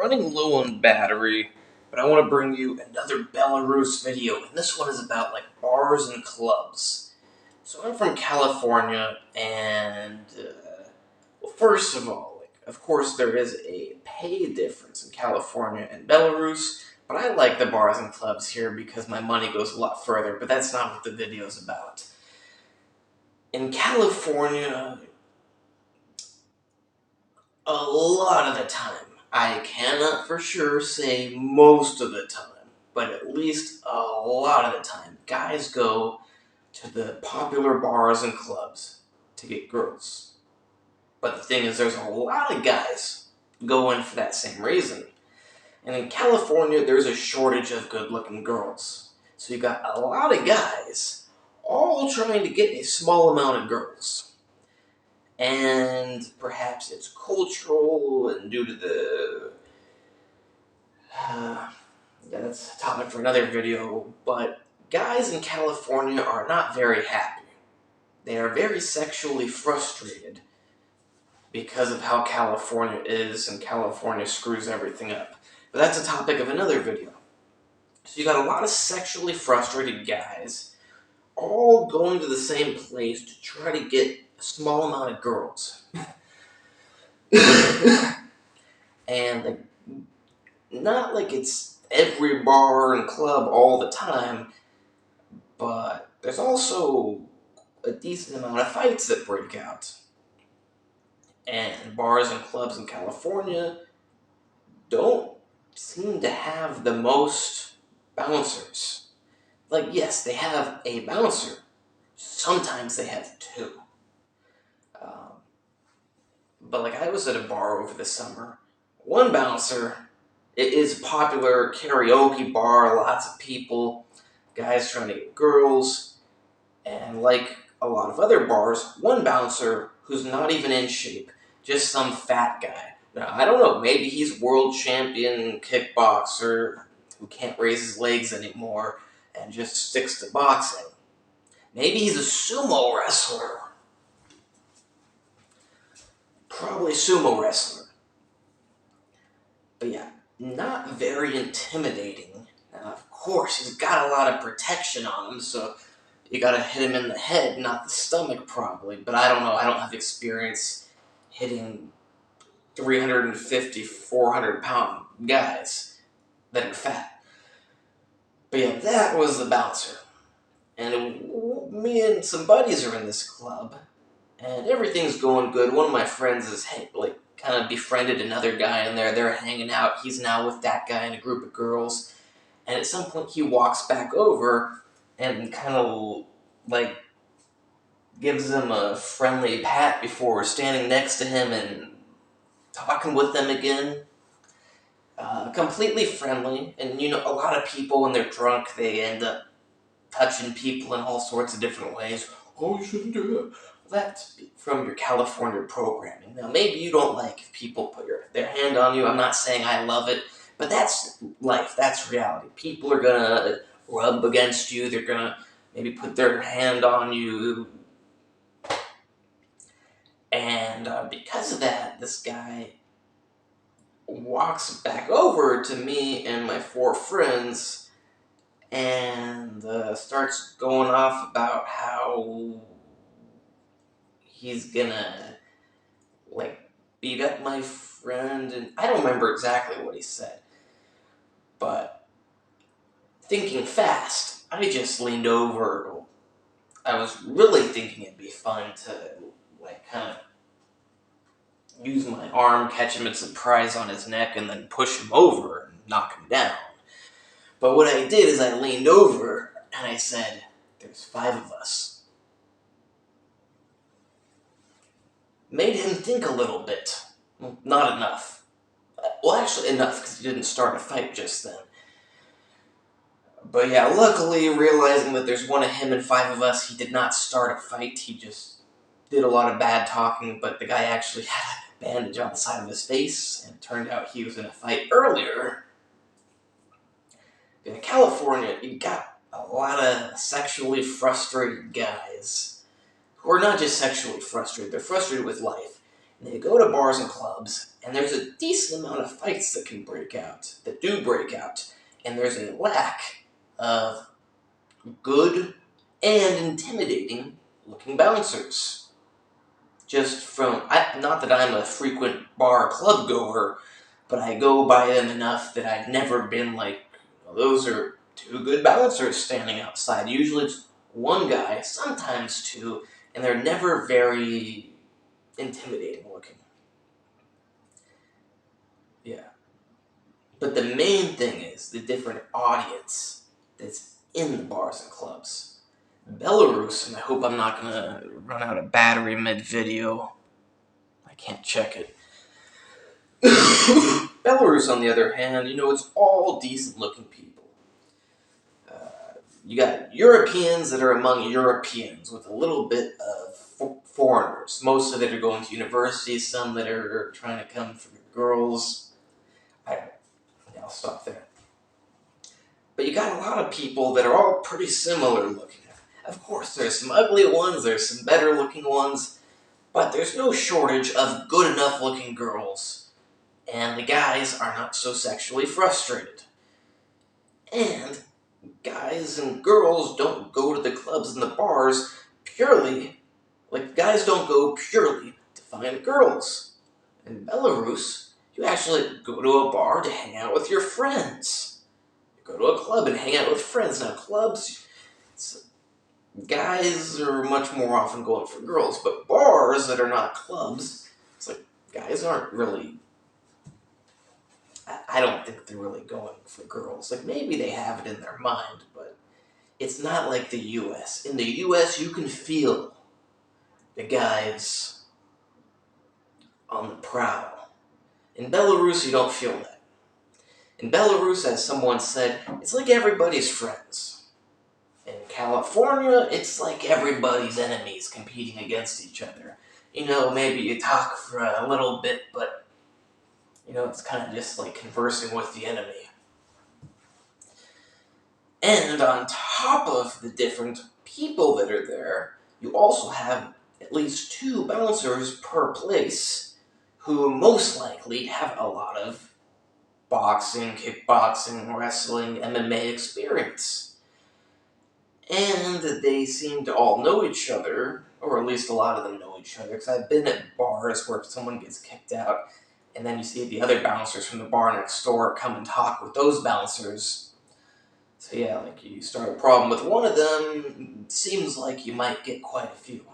running low on battery, but I want to bring you another Belarus video, and this one is about bars and clubs. So I'm from California, and well, first of all, of course there is a pay difference in California and Belarus, but I like the bars and clubs here because my money goes a lot further, but that's not what the video is about. In California, a lot of the time, I cannot for sure say most of the time, but at least a lot of the time, guys go to the popular bars and clubs to get girls. But the thing is, there's a lot of guys going for that same reason. And in California, there's a shortage of good-looking girls. So you got a lot of guys all trying to get a small amount of girls. And perhaps it's cultural and due to the... that's a topic for another video, but guys in California are not very happy. They are very sexually frustrated because of how California is, and California screws everything up. But that's a topic of another video. So you got a lot of sexually frustrated guys all going to the same place to try to get a small amount of girls. And not like it's every bar and club all the time, but there's also a decent amount of fights that break out. And bars and clubs in California don't seem to have the most bouncers. Yes, they have a bouncer. Sometimes they have two. But I was at a bar over the summer. One bouncer, it is a popular karaoke bar, lots of people, guys trying to get girls, and like a lot of other bars, one bouncer who's not even in shape, just some fat guy. Now, I don't know, maybe he's world champion kickboxer who can't raise his legs anymore and just sticks to boxing. Maybe he's a sumo wrestler. Probably sumo wrestler. But yeah, not very intimidating. Now, of course, he's got a lot of protection on him, so you gotta hit him in the head, not the stomach, probably. But I don't know, I don't have experience hitting 350, 400-pound guys that are fat. But yeah, that was the bouncer. And me and some buddies are in this club, and everything's going good. One of my friends is, kind of befriended another guy in there. They're hanging out. He's now with that guy and a group of girls. And at some point, he walks back over and kind of, gives them a friendly pat before standing next to him and talking with them again. Completely friendly. And, a lot of people, when they're drunk, they end up touching people in all sorts of different ways. Oh, you shouldn't do that. That's from your California programming. Now, maybe you don't like if people put their hand on you. I'm not saying I love it, but that's life. That's reality. People are going to rub against you. They're going to maybe put their hand on you. And because of that, this guy walks back over to me and my four friends and starts going off about how he's gonna, beat up my friend, and I don't remember exactly what he said, but thinking fast, I just leaned over. I was really thinking it'd be fun to, kind of use my arm, catch him in surprise on his neck, and then push him over and knock him down. But what I did is I leaned over, and I said, "There's 5 of us." Made him think a little bit. Well, not enough. Well, actually enough, because he didn't start a fight just then. But yeah, luckily, realizing that there's one of him and 5 of us, he did not start a fight. He just did a lot of bad talking, but the guy actually had a bandage on the side of his face, and it turned out he was in a fight earlier. In California, you got a lot of sexually frustrated guys who are not just sexually frustrated, they're frustrated with life. And they go to bars and clubs, And there's a decent amount of fights that do break out. And there's a lack of good and intimidating looking bouncers. Just from, not that I'm a frequent bar club goer, but I go by them enough that I've never been like, well, those are two good bouncers standing outside. Usually it's one guy, sometimes two, and they're never very intimidating looking. Yeah. But the main thing is the different audience that's in the bars and clubs. Belarus, and I hope I'm not going to run out of battery mid-video. I can't check it. Belarus, on the other hand, it's all decent-looking people. You got Europeans that are among Europeans with a little bit of foreigners. Most of it are going to universities, some that are trying to come for girls. I'll stop there. But you got a lot of people that are all pretty similar looking. Of course, there's some ugly ones, there's some better looking ones, but there's no shortage of good enough looking girls. And the guys are not so sexually frustrated. And guys and girls don't go to the clubs and the bars guys don't go purely to find girls. In Belarus, you actually go to a bar to hang out with your friends. You go to a club and hang out with friends. Now, clubs, guys are much more often going for girls, but bars that are not clubs, it's like guys aren't really. I don't think they're really going for girls. Like, maybe they have it in their mind, but it's not like the U.S. In the U.S., you can feel the guys on the prowl. In Belarus, you don't feel that. In Belarus, as someone said, it's like everybody's friends. In California, it's like everybody's enemies competing against each other. Maybe you talk for a little bit, but, it's kind of just like conversing with the enemy. And on top of the different people that are there, you also have at least 2 bouncers per place who most likely have a lot of boxing, kickboxing, wrestling, MMA experience. And they seem to all know each other, or at least a lot of them know each other, because I've been at bars where someone gets kicked out, and then you see the other bouncers from the bar next door come and talk with those bouncers. So yeah, like you start a problem with one of them, it seems like you might get quite a few.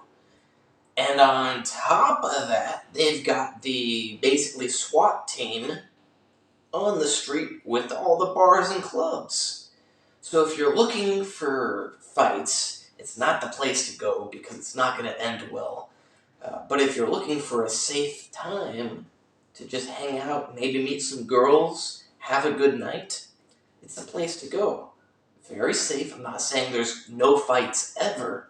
And on top of that, they've got the basically SWAT team on the street with all the bars and clubs. So if you're looking for fights, it's not the place to go because it's not going to end well. But if you're looking for a safe time to just hang out, maybe meet some girls, have a good night, it's the place to go. Very safe. I'm not saying there's no fights ever,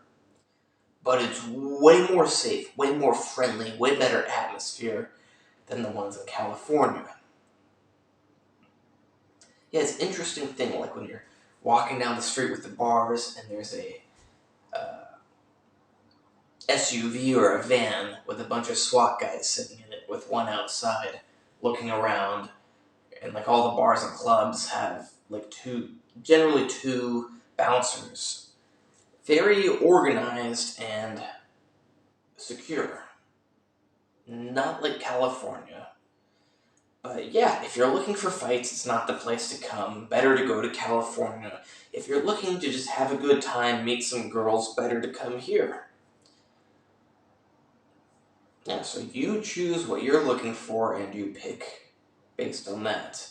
but it's way more safe, way more friendly, way better atmosphere than the ones in California. Yeah, it's an interesting thing, like when you're walking down the street with the bars and there's a SUV or a van with a bunch of SWAT guys sitting in it with one outside looking around, and like all the bars and clubs have like generally two bouncers. Very organized and secure. Not like California. But yeah, if you're looking for fights, it's not the place to come. Better to go to California. If you're looking to just have a good time, meet some girls, better to come here. Yeah, so you choose what you're looking for and you pick based on that.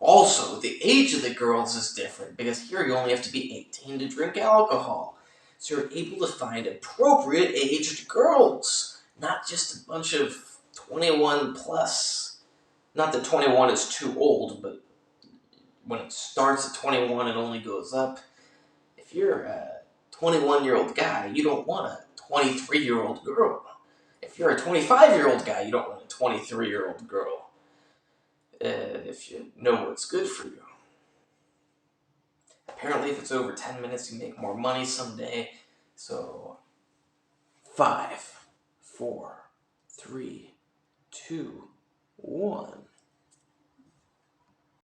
Also, the age of the girls is different because here you only have to be 18 to drink alcohol. So you're able to find appropriate aged girls, not just a bunch of 21 plus. Not that 21 is too old, but when it starts at 21 and only goes up, if you're a 21-year-old guy, you don't want a 23-year-old girl. If you're a 25-year-old guy, you don't want a 23-year-old girl. If you know what's good for you. Apparently, if it's over 10 minutes, you make more money someday. So, 5, 4, 3, 2, 1.